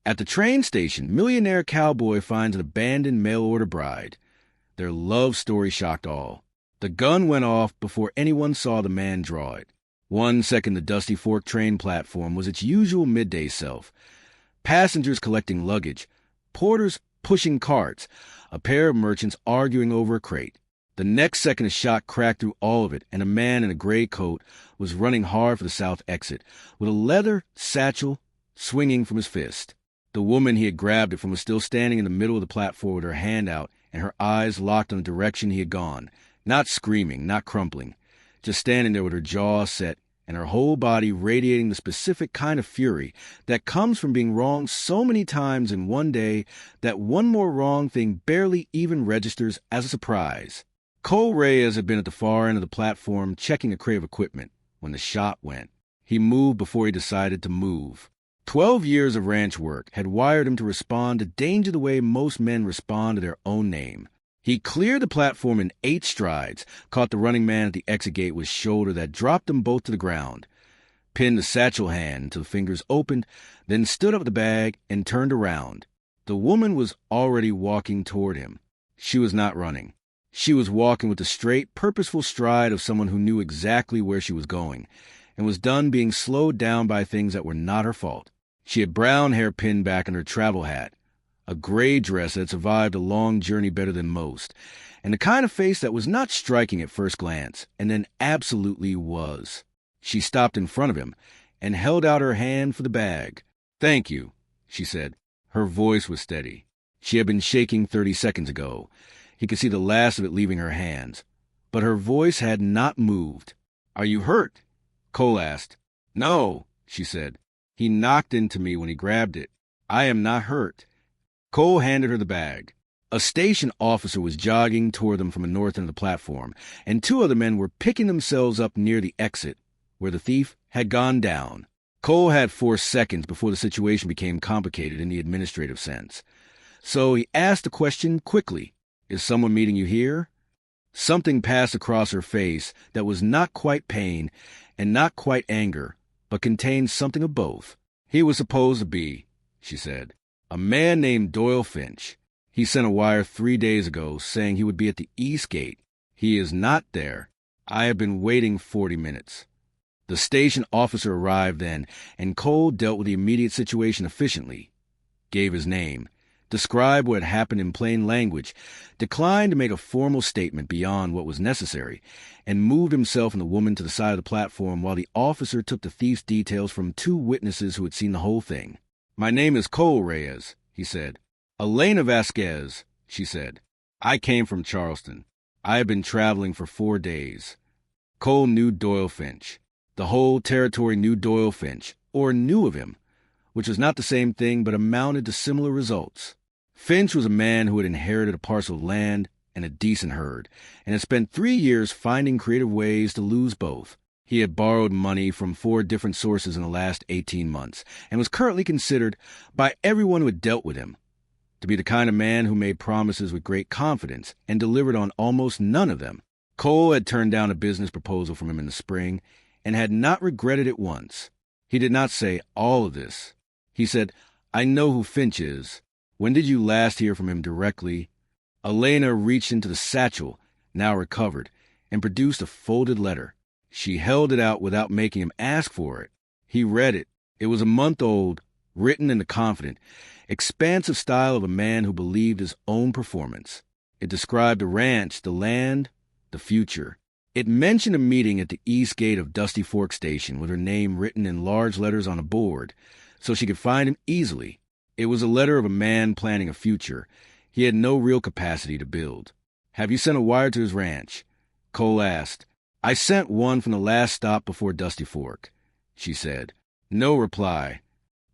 At the train station, Millionaire Cowboy finds an abandoned mail-order bride. Their love story shocked all. The gun went off before anyone saw the man draw it. 1 second, the Dusty Fork train platform was its usual midday self. Passengers collecting luggage, porters pushing carts, a pair of merchants arguing over a crate. The next second, a shot cracked through all of it, and a man in a gray coat was running hard for the south exit, with a leather satchel swinging from his fist. The woman he had grabbed it from was still standing in the middle of the platform with her hand out and her eyes locked on the direction he had gone, not screaming, not crumpling, just standing there with her jaw set and her whole body radiating the specific kind of fury that comes from being wrong so many times in one day that one more wrong thing barely even registers as a surprise. Cole Reyes had been at the far end of the platform checking a crate of equipment when the shot went. He moved before he decided to move. 12 years of ranch work had wired him to respond to danger the way most men respond to their own name. He cleared the platform in 8 strides, caught the running man at the exit gate with a shoulder that dropped them both to the ground, pinned the satchel hand until the fingers opened, then stood up with the bag and turned around. The woman was already walking toward him. She was not running. She was walking with the straight, purposeful stride of someone who knew exactly where she was going, and was done being slowed down by things that were not her fault. She had brown hair pinned back in her travel hat, a gray dress that had survived a long journey better than most, and the kind of face that was not striking at first glance, and then absolutely was. She stopped in front of him and held out her hand for the bag. "Thank you," she said. Her voice was steady. She had been shaking 30 seconds ago. He could see the last of it leaving her hands, but her voice had not moved. "Are you hurt?" Cole asked. "No," she said. "He knocked into me when he grabbed it. I am not hurt." Cole handed her the bag. A station officer was jogging toward them from the north end of the platform, and 2 other men were picking themselves up near the exit, where the thief had gone down. Cole had 4 seconds before the situation became complicated in the administrative sense. So he asked the question quickly. "Is someone meeting you here?" Something passed across her face that was not quite pain and not quite anger, but contained something of both. "He was supposed to be," she said. "A man named Doyle Finch. He sent a wire 3 days ago saying he would be at the East Gate. He is not there. I have been waiting 40 minutes. The station officer arrived then, and Cole dealt with the immediate situation efficiently. Gave his name, described what had happened in plain language, declined to make a formal statement beyond what was necessary, and moved himself and the woman to the side of the platform while the officer took the thief's details from 2 witnesses who had seen the whole thing. "My name is Cole Reyes," he said. "Elena Vasquez," she said. "I came from Charleston. I have been traveling for 4 days." Cole knew Doyle Finch. The whole territory knew Doyle Finch, or knew of him, which was not the same thing but amounted to similar results. Finch was a man who had inherited a parcel of land and a decent herd, and had spent 3 years finding creative ways to lose both. He had borrowed money from 4 different sources in the last 18 months, and was currently considered, by everyone who had dealt with him, to be the kind of man who made promises with great confidence and delivered on almost none of them. Cole had turned down a business proposal from him in the spring, and had not regretted it once. He did not say all of this. He said, "I know who Finch is. When did you last hear from him directly?" Elena reached into the satchel, now recovered, and produced a folded letter. She held it out without making him ask for it. He read it. It was a month old, written in the confident, expansive style of a man who believed his own performance. It described the ranch, the land, the future. It mentioned a meeting at the east gate of Dusty Fork Station with her name written in large letters on a board, so she could find him easily. It was a letter of a man planning a future he had no real capacity to build. "Have you sent a wire to his ranch?" Cole asked. "I sent one from the last stop before Dusty Fork," she said. No reply.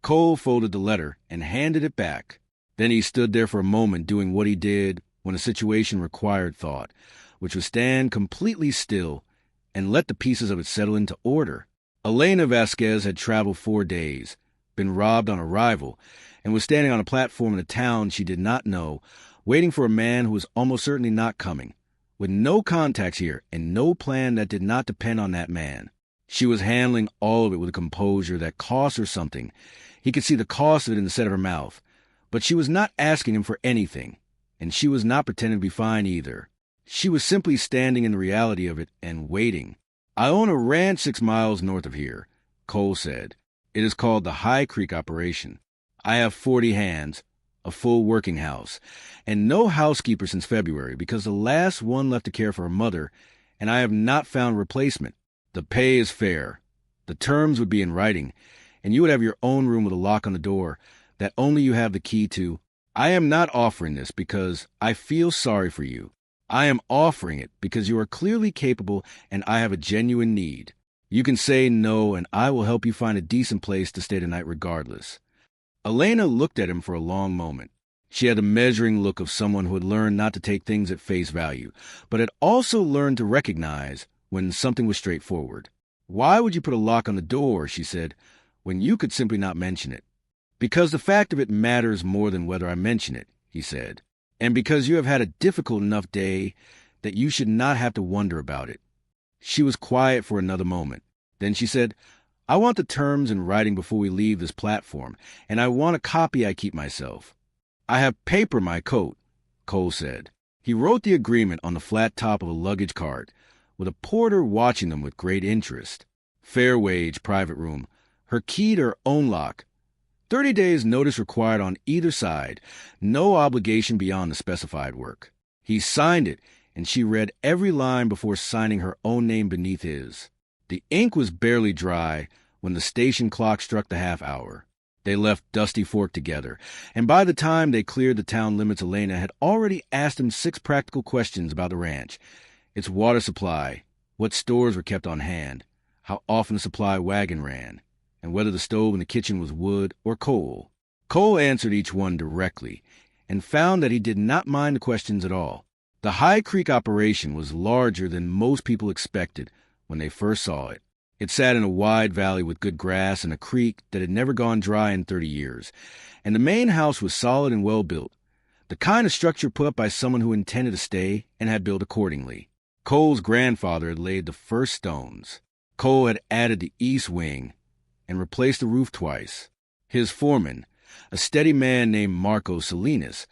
Cole folded the letter and handed it back. Then he stood there for a moment doing what he did when a situation required thought, which was stand completely still and let the pieces of it settle into order. Elena Vasquez had traveled 4 days, been robbed on arrival, and was standing on a platform in a town she did not know, waiting for a man who was almost certainly not coming, with no contacts here and no plan that did not depend on that man. She was handling all of it with a composure that cost her something. He could see the cost of it in the set of her mouth. But she was not asking him for anything, and she was not pretending to be fine either. She was simply standing in the reality of it and waiting. "I own a ranch 6 miles north of here," Cole said. "It is called the High Creek Operation. I have 40 hands, a full working house, and no housekeeper since February because the last one left to care for her mother, and I have not found a replacement. The pay is fair. The terms would be in writing, and you would have your own room with a lock on the door that only you have the key to. I am not offering this because I feel sorry for you. I am offering it because you are clearly capable and I have a genuine need. You can say no and I will help you find a decent place to stay tonight regardless." Elena looked at him for a long moment. She had the measuring look of someone who had learned not to take things at face value, but had also learned to recognize when something was straightforward. "Why would you put a lock on the door," she said, "when you could simply not mention it?" "Because the fact of it matters more than whether I mention it," he said. "And because you have had a difficult enough day that you should not have to wonder about it." She was quiet for another moment. Then she said, "I want the terms in writing before we leave this platform, and I want a copy I keep myself." "I have paper in my coat," Cole said. He wrote the agreement on the flat top of a luggage cart, with a porter watching them with great interest. Fair wage, private room, her key to her own lock. 30 days notice required on either side, no obligation beyond the specified work. He signed it, and she read every line before signing her own name beneath his. The ink was barely dry when the station clock struck the half hour. They left Dusty Fork together, and by the time they cleared the town limits, Elena had already asked him 6 practical questions about the ranch: its water supply, what stores were kept on hand, how often the supply wagon ran, and whether the stove in the kitchen was wood or coal. Cole answered each one directly, and found that he did not mind the questions at all. The High Creek operation was larger than most people expected when they first saw it. It sat in a wide valley with good grass and a creek that had never gone dry in 30 years, and the main house was solid and well built, the kind of structure put up by someone who intended to stay and had built accordingly. Cole's grandfather had laid the first stones. Cole had added the east wing and replaced the roof twice. His foreman, a steady man named Marco Salinas,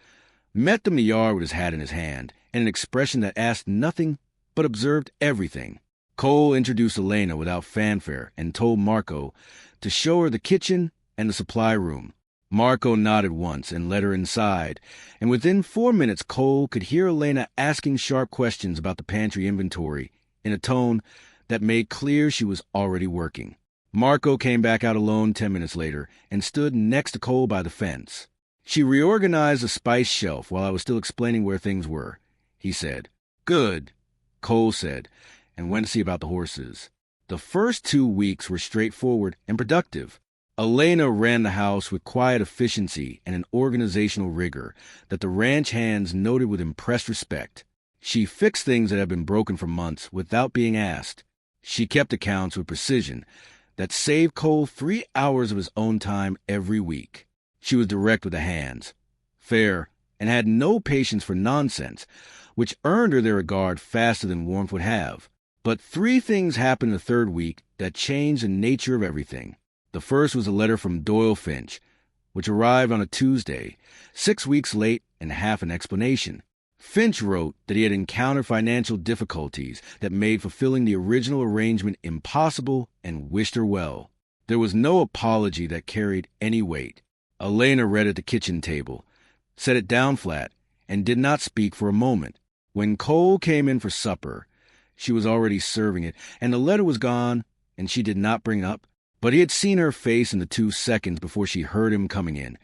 met them in the yard with his hat in his hand and an expression that asked nothing but observed everything. Cole introduced Elena without fanfare and told Marco to show her the kitchen and the supply room. Marco nodded once and led her inside, and within 4 minutes Cole could hear Elena asking sharp questions about the pantry inventory in a tone that made clear she was already working. Marco came back out alone 10 minutes later and stood next to Cole by the fence. "She reorganized the spice shelf while I was still explaining where things were," he said. "Good," Cole said, and went to see about the horses. The first 2 weeks were straightforward and productive. Elena ran the house with quiet efficiency and an organizational rigor that the ranch hands noted with impressed respect. She fixed things that had been broken for months without being asked. She kept accounts with precision that saved Cole 3 hours of his own time every week. She was direct with the hands, fair, and had no patience for nonsense, which earned her their regard faster than warmth would have. But 3 things happened the 3rd week that changed the nature of everything. The first was a letter from Doyle Finch, which arrived on a Tuesday, 6 weeks late and half an explanation. Finch wrote that he had encountered financial difficulties that made fulfilling the original arrangement impossible and wished her well. There was no apology that carried any weight. Elena read at the kitchen table, set it down flat, and did not speak for a moment. When Cole came in for supper, she was already serving it, and the letter was gone, and she did not bring it up. But he had seen her face in the 2 seconds before she heard him coming in,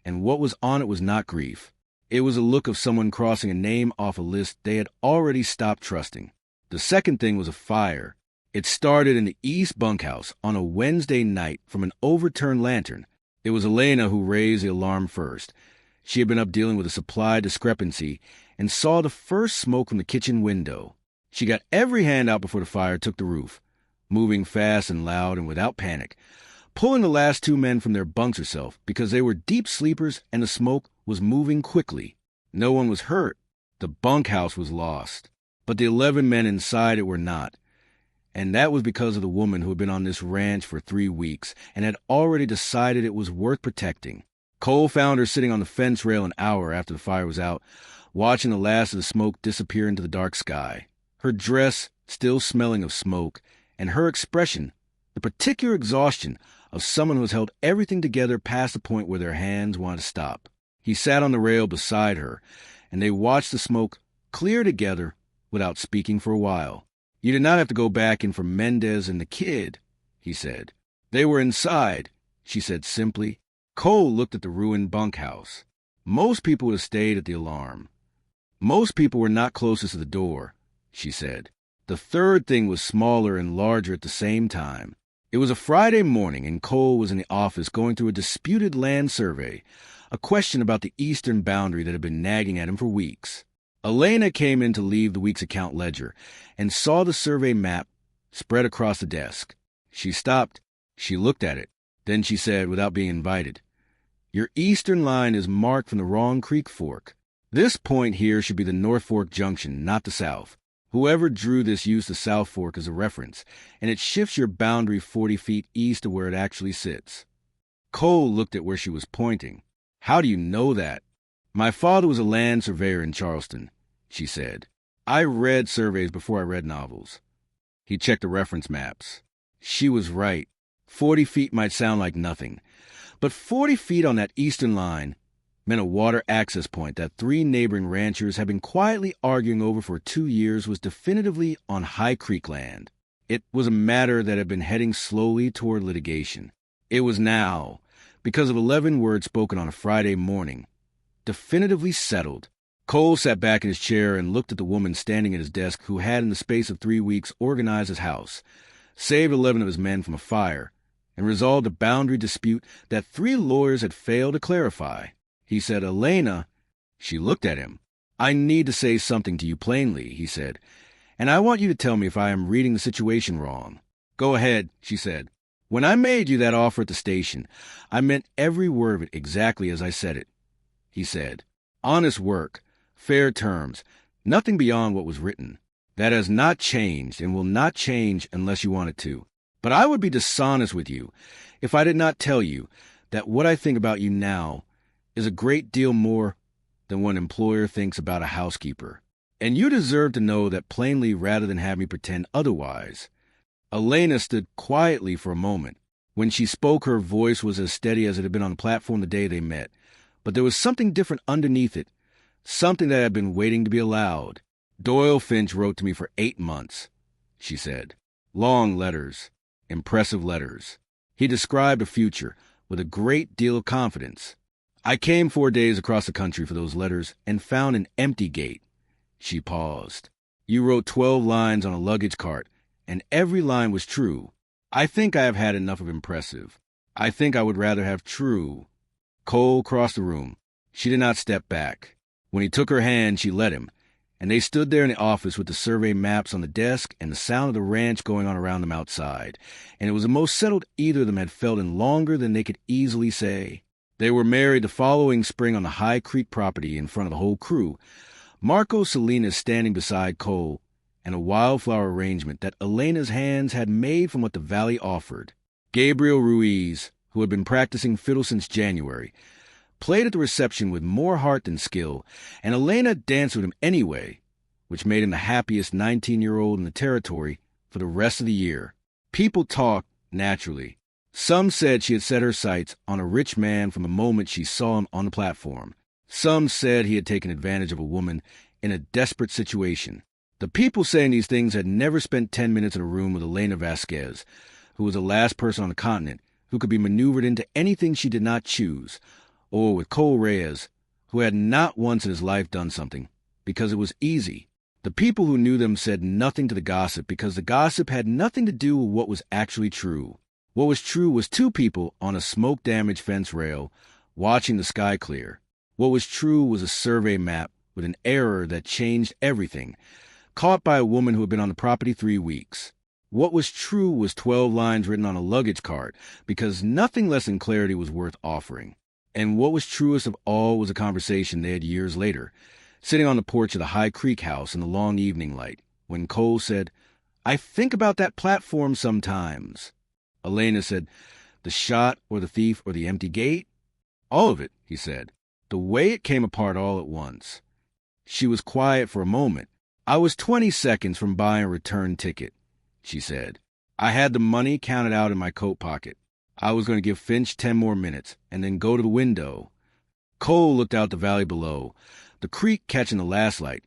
and what was on it was not grief. It was a look of someone crossing a name off a list they had already stopped trusting. The second thing was a fire. It started in the east bunkhouse on a Wednesday night from an overturned lantern. It was Elena who raised the alarm first. She had been up dealing with a supply discrepancy and saw the first smoke from the kitchen window. She got every hand out before the fire took the roof, moving fast and loud and without panic, pulling the last 2 men from their bunks herself because they were deep sleepers and the smoke was moving quickly. No one was hurt. The bunkhouse was lost, but the 11 men inside it were not, And that was because of the woman who had been on this ranch for 3 weeks and had already decided it was worth protecting. Cole found her sitting on the fence rail an hour after the fire was out, watching the last of the smoke disappear into the dark sky. Her dress still smelling of smoke, and her expression, the particular exhaustion of someone who has held everything together past the point where their hands want to stop. He sat on the rail beside her, and they watched the smoke clear together without speaking for a while. "You did not have to go back in for Mendez and the kid," he said. "They were inside," she said simply. Cole looked at the ruined bunkhouse. Most people would have stayed at the alarm. Most people were not closest to the door, she said. The third thing was smaller and larger at the same time. It was a Friday morning, and Cole was in the office going through a disputed land survey, a question about the eastern boundary that had been nagging at him for weeks. Elena came in to leave the week's account ledger and saw the survey map spread across the desk. She stopped. She looked at it. Then she said, without being invited, "Your eastern line is marked from the wrong creek fork. This point here should be the North Fork Junction, not the South. Whoever drew this used the South Fork as a reference, and it shifts your boundary 40 feet east of where it actually sits." Cole looked at where she was pointing. "How do you know that?" "My father was a land surveyor in Charleston," she said. "I read surveys before I read novels." He checked the reference maps. She was right. 40 feet might sound like nothing, but 40 feet on that eastern line meant a water access point that 3 neighboring ranchers had been quietly arguing over for 2 years was definitively on High Creek land. It was a matter that had been heading slowly toward litigation. It was now, because of 11 words spoken on a Friday morning, definitively settled. Cole sat back in his chair and looked at the woman standing at his desk who had, in the space of 3 weeks, organized his house, saved 11 of his men from a fire, and resolved a boundary dispute that 3 lawyers had failed to clarify. He said, "Elena," she looked at him. "I need to say something to you plainly," he said, "and I want you to tell me if I am reading the situation wrong." "Go ahead," she said. "When I made you that offer at the station, I meant every word of it exactly as I said it," he said. "Honest work, fair terms, nothing beyond what was written. That has not changed and will not change unless you want it to. But I would be dishonest with you if I did not tell you that what I think about you now is a great deal more than what an employer thinks about a housekeeper. And you deserve to know that plainly rather than have me pretend otherwise." Elena stood quietly for a moment. When she spoke, her voice was as steady as it had been on the platform the day they met. But there was something different underneath it, something that had been waiting to be allowed. "Doyle Finch wrote to me for 8 months, she said. Long letters, impressive letters. He described a future with a great deal of confidence. I came 4 days across the country for those letters and found an empty gate." She paused. "You wrote 12 lines on a luggage cart, and every line was true. I think I have had enough of impressive. I think I would rather have true." Cole crossed the room. She did not step back. When he took her hand, she let him, and they stood there in the office with the survey maps on the desk and the sound of the ranch going on around them outside, and it was the most settled either of them had felt in longer than they could easily say. They were married the following spring on the High Creek property in front of the whole crew, Marco Salinas standing beside Cole, and a wildflower arrangement that Elena's hands had made from what the valley offered. Gabriel Ruiz, who had been practicing fiddle since January, played at the reception with more heart than skill, and Elena danced with him anyway, which made him the happiest 19-year-old in the territory for the rest of the year. People talked, naturally. Some said she had set her sights on a rich man from the moment she saw him on the platform. Some said he had taken advantage of a woman in a desperate situation. The people saying these things had never spent 10 minutes in a room with Elena Vasquez, who was the last person on the continent who could be maneuvered into anything she did not choose, or with Cole Reyes, who had not once in his life done something because it was easy. The people who knew them said nothing to the gossip because the gossip had nothing to do with what was actually true. What was true was 2 people on a smoke-damaged fence rail watching the sky clear. What was true was a survey map with an error that changed everything, caught by a woman who had been on the property 3 weeks. What was true was 12 lines written on a luggage cart because nothing less than clarity was worth offering. And what was truest of all was a conversation they had years later, sitting on the porch of the High Creek house in the long evening light, when Cole said, I think about that platform sometimes. Elena said, the shot or the thief or the empty gate? All of it, he said. The way it came apart all at once. She was quiet for a moment. I was 20 seconds from buying a return ticket, she said. I had the money counted out in my coat pocket. I was going to give Finch 10 more minutes and then go to the window. Cole looked out the valley below, the creek catching the last light,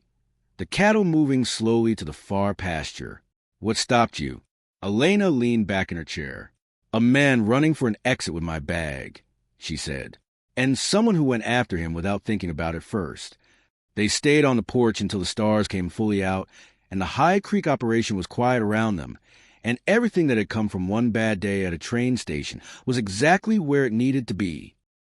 the cattle moving slowly to the far pasture. What stopped you? Elena leaned back in her chair. A man running for an exit with my bag, she said, and someone who went after him without thinking about it first. They stayed on the porch until the stars came fully out, and the High Creek operation was quiet around them, and everything that had come from one bad day at a train station was exactly where it needed to be.